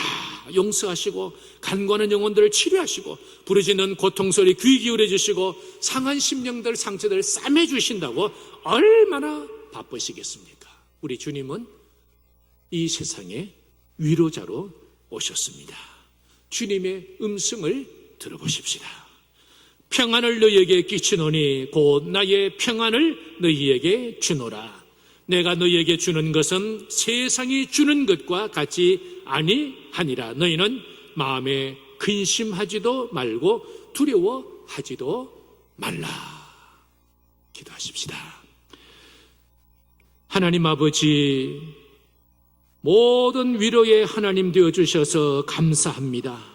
용서하시고, 간구하는 영혼들을 치료하시고, 부르짖는 고통소리 귀 기울여 주시고, 상한 심령들, 상처들 싸매 주신다고 얼마나 바쁘시겠습니까? 우리 주님은 이 세상에 위로자로 오셨습니다. 주님의 음성을 들어보십시다. 평안을 너희에게 끼치노니 곧 나의 평안을 너희에게 주노라. 내가 너희에게 주는 것은 세상이 주는 것과 같이 아니하니라. 너희는 마음에 근심하지도 말고 두려워하지도 말라. 기도하십시다. 하나님 아버지, 모든 위로의 하나님 되어주셔서 감사합니다.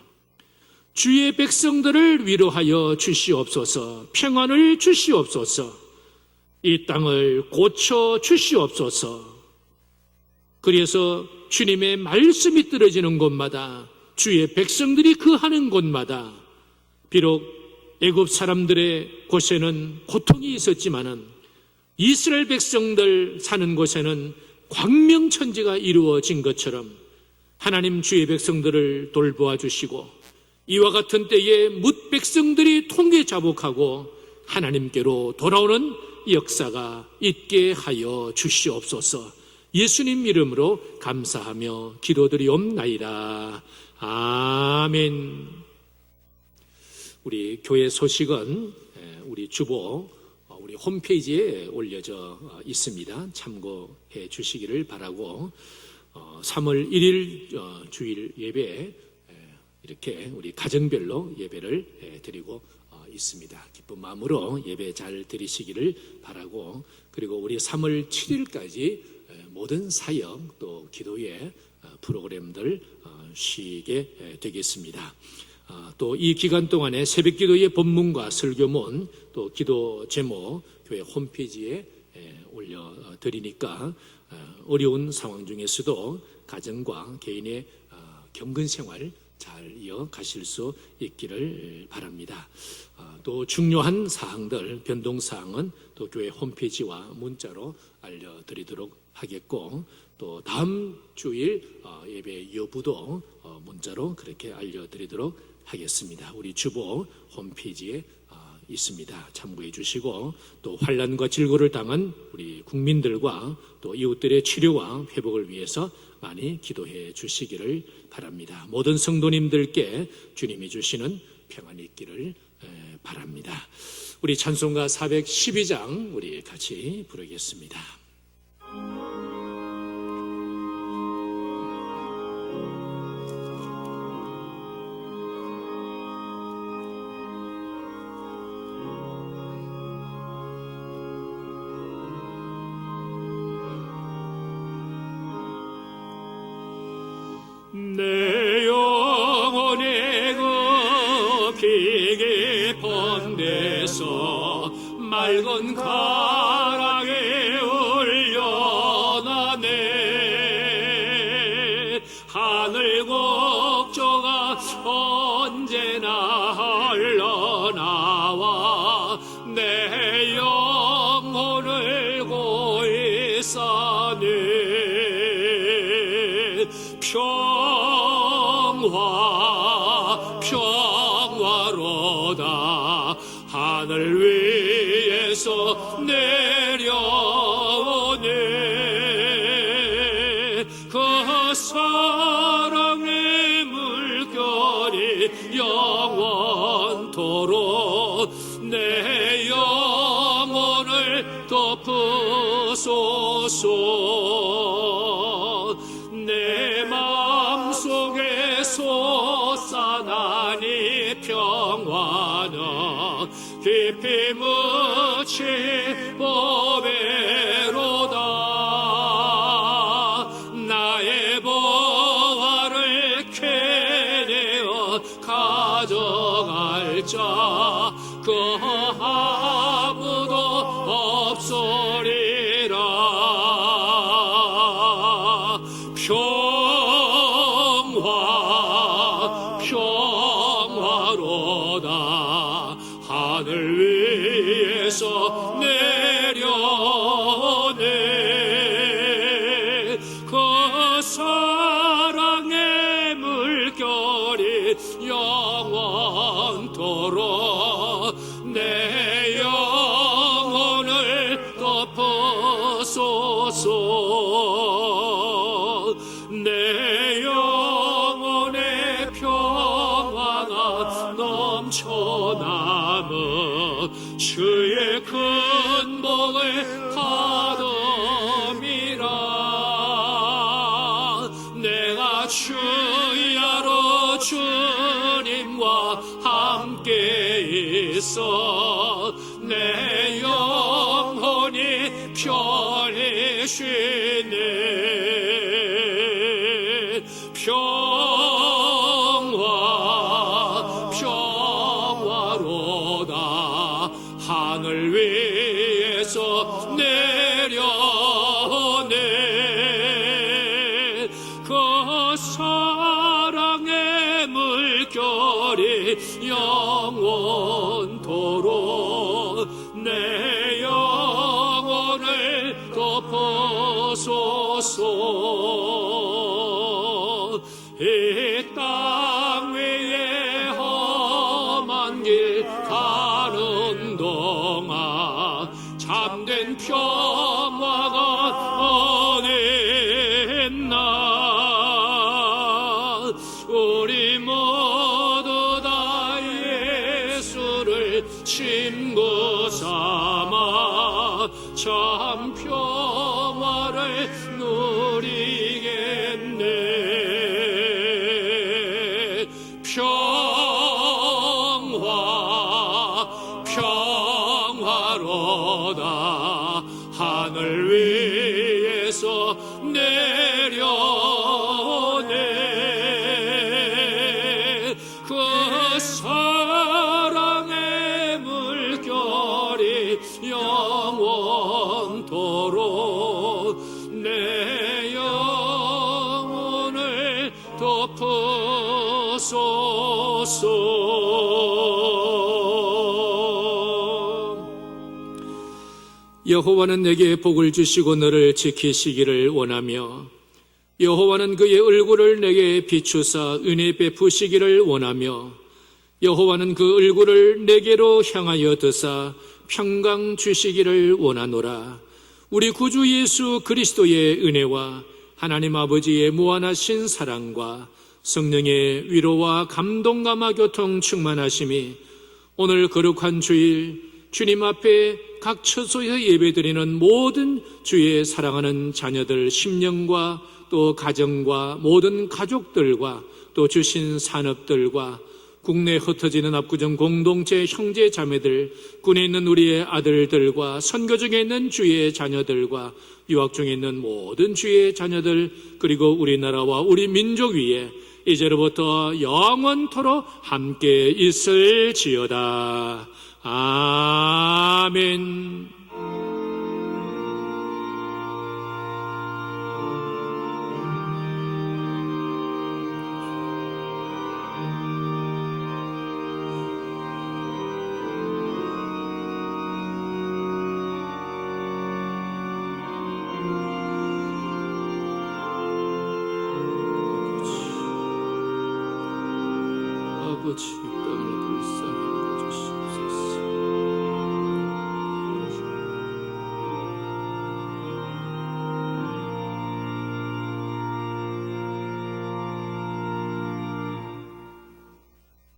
주의 백성들을 위로하여 주시옵소서. 평안을 주시옵소서. 이 땅을 고쳐 주시옵소서. 그래서 주님의 말씀이 떨어지는 곳마다, 주의 백성들이 거하는 곳마다, 비록 애굽 사람들의 곳에는 고통이 있었지만은 이스라엘 백성들 사는 곳에는 광명천지가 이루어진 것처럼 하나님 주의 백성들을 돌보아 주시고, 이와 같은 때에 뭇 백성들이 통계 자복하고 하나님께로 돌아오는 역사가 있게 하여 주시옵소서. 예수님 이름으로 감사하며 기도드리옵나이다. 아멘. 우리 교회 소식은 우리 주보, 우리 홈페이지에 올려져 있습니다. 참고해 주시기를 바라고, 3월 1일 주일 예배 이렇게 우리 가정별로 예배를 드리고 있습니다. 기쁜 마음으로 예배 잘 드리시기를 바라고, 그리고 우리 3월 7일까지 모든 사역 또 기도회 프로그램들 쉬게 되겠습니다. 또 이 기간 동안에 새벽기도의 본문과 설교문 또 기도 제목 교회 홈페이지에 올려드리니까 어려운 상황 중에서도 가정과 개인의 경건생활 잘 이어가실 수 있기를 바랍니다. 또 중요한 사항들, 변동사항은 또 교회 홈페이지와 문자로 알려드리도록 하겠고, 또 다음 주일 예배 여부도 문자로 그렇게 알려드리도록 하겠습니다. 우리 주보 홈페이지에 있습니다. 참고해 주시고, 또 환난과 질고를 당한 우리 국민들과 또 이웃들의 치료와 회복을 위해서 많이 기도해 주시기를 바랍니다. 모든 성도님들께 주님이 주시는 평안이 있기를 바랍니다. 우리 찬송가 412장 우리 같이 부르겠습니다. 내 영혼의 그 깊은 데서 맑은 가랑에 올려나네. 하늘 곡조가 언제나 흘러나와 내 영혼을 고이 싸네. 평화로다 하늘 위에서 내려오네. 그 사랑의 물결이 영원토록 내 영혼을 덮으소서. 내 마음속에 솟아나니 평화는 깊이 묻힌 보배로다. 나의 보화를 캐내어 가져갈 자 그 아무도 없으리라. 평화로다. 하늘 위에서 내려오네. 그 사랑의 물결이 영원토록 내 영혼을 덮으소서. 내 영혼의 평화가 넘쳐나며 주의 큰 복을 받음이라. 내가 주야로 주님과 함께 있어 내 영혼이 편히 쉬네. 평화로다. 하늘 위에서 내려오네. 그 사랑의 물결이 영원토록 내 영혼을 덮으소서. 이 땅 위에 험한 길 가는 동안 참된 평화가 어딨나. 우리 모두 다 예수를 친구 삼아 참 평화를 누리겠네. 평화로다. 하늘 위에서 내려오네. 그 사랑의 물결이 영원토록 내 영혼을 덮으소서. 여호와는 내게 복을 주시고 너를 지키시기를 원하며 여호와는 그의 얼굴을 내게 비추사 은혜 베푸시기를 원하며 여호와는 그 얼굴을 내게로 향하여 드사 평강 주시기를 원하노라. 우리 구주 예수 그리스도의 은혜와 하나님 아버지의 무한하신 사랑과 성령의 위로와 감동감화 교통 충만하심이 오늘 거룩한 주일 주님 앞에 각 처소에서 예배드리는 모든 주의 사랑하는 자녀들 심령과 또 가정과 모든 가족들과 또 주신 산업들과 국내 흩어지는 압구정 공동체 형제 자매들, 군에 있는 우리의 아들들과 선교 중에 있는 주의 자녀들과 유학 중에 있는 모든 주의 자녀들, 그리고 우리나라와 우리 민족 위에 이제로부터 영원토록 함께 있을지어다. 아멘. 아버지 땅을